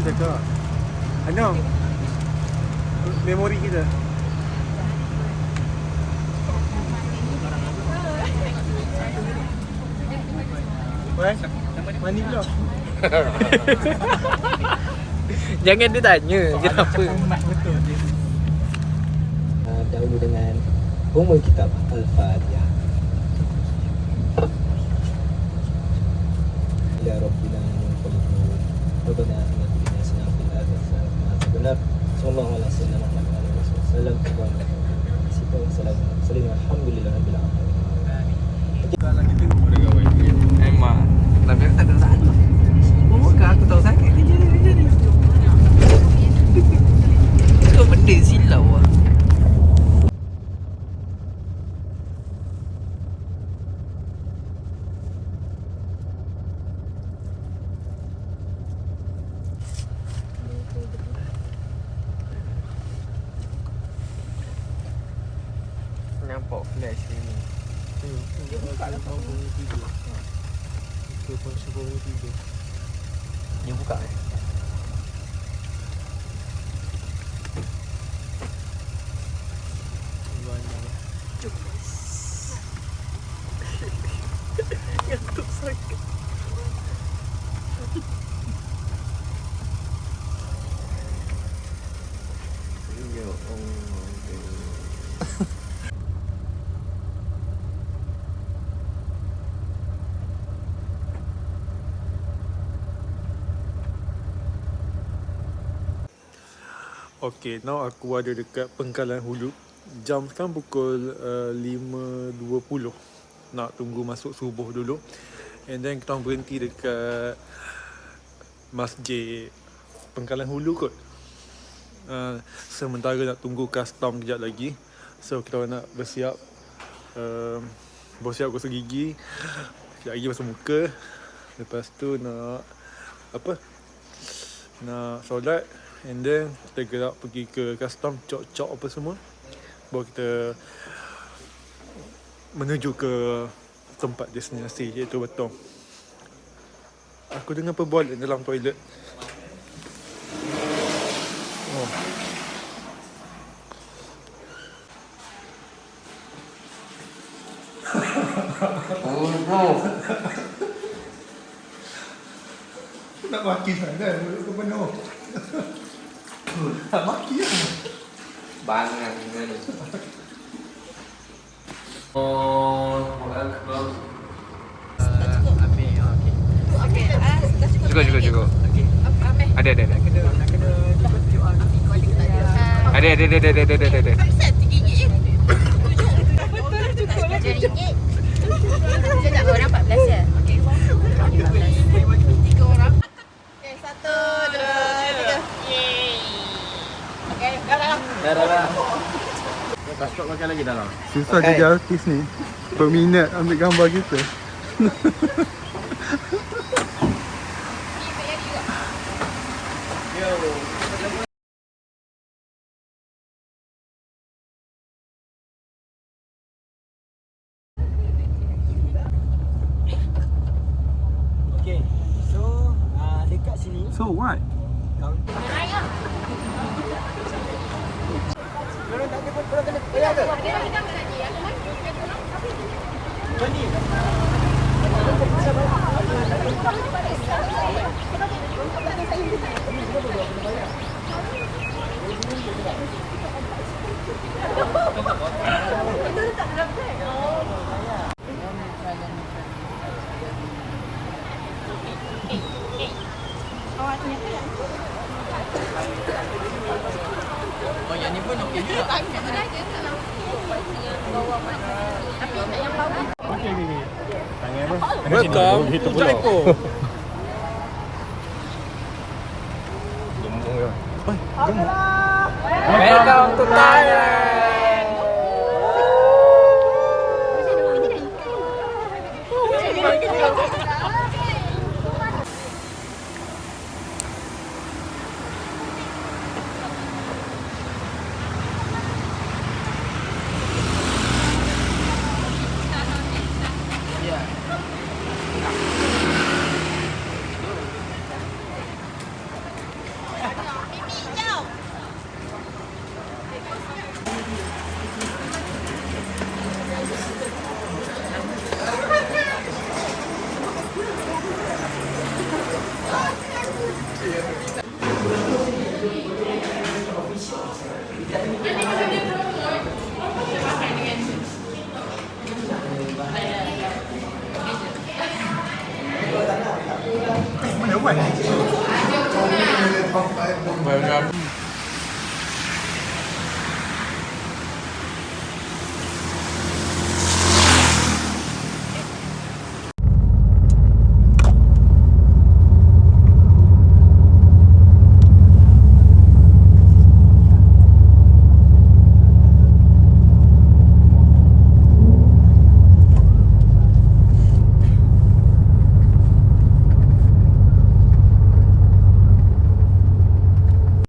cakap. Ano? Memori kita. Weh, mandi pula. Jangan dia tanya kenapa. Betul dia. Dahulu dengan umul kitab Al-Fatihah. Ya Rabbina min qalbun Rabbana atina fid dunya hasanatan wa fil akhirati hasanatan wa qina adzabannar. Sallallahu alaihi wasallam Muhammad wa alihi wasallam. Assalamualaikum alhamdulillahirabbil alamin. Kalau kita boleh kawan. Emang. Tapi aku tak ada salah. Bukan aku tahu sakit kerja ni. Itu benda silau lah. Nampak flash ni. Dia buka lah kau bangun tidur. Itu pun bangun tidur. Dia buka Banyak. Yang tu sakit. Ya Allah. Okay, now aku ada dekat Pengkalan Hulu. Jam sekarang pukul 5.20. Nak tunggu masuk subuh dulu. And then kita orang berhenti dekat Masjid Pengkalan Hulu kot. Sementara nak tunggu custom kejap lagi. So kita orang nak bersiap. Bersiap gosok gigi. Kejap lagi basuh muka. Lepas tu nak apa? Nak solat. And then kita gerak pergi ke custom, cok-cok apa semua. Baru kita menuju ke tempat destinasi, iaitu Betong. Aku dengar perbualan dalam toilet. Oh. Oh, Nak maki sangat, mulut kau penuh. Tak maki lah. bangang kan. Oh, Akbar. Ambil, okey. Okey, dah cukup. Cukup. Okey. Ambil. Ada. Nak kena QR Ada. Set gigi je. Betul cukup lah. RM7. Sekejap orang 14 ya? Okey. 14. 3 orang. Okey, 1, 2, 3. Yeay. Okey, dah. Dah. Pasport pakai lagi dalam. Susah jadi artis ni. Berminat ambil gambar kita. Okay, so dekat sini So what? Oh, yang ni pun okey juga. Okay. Tangan apa? Welcome to Jaipur. Gemuk ya. Welcome to Thailand. Bayangkan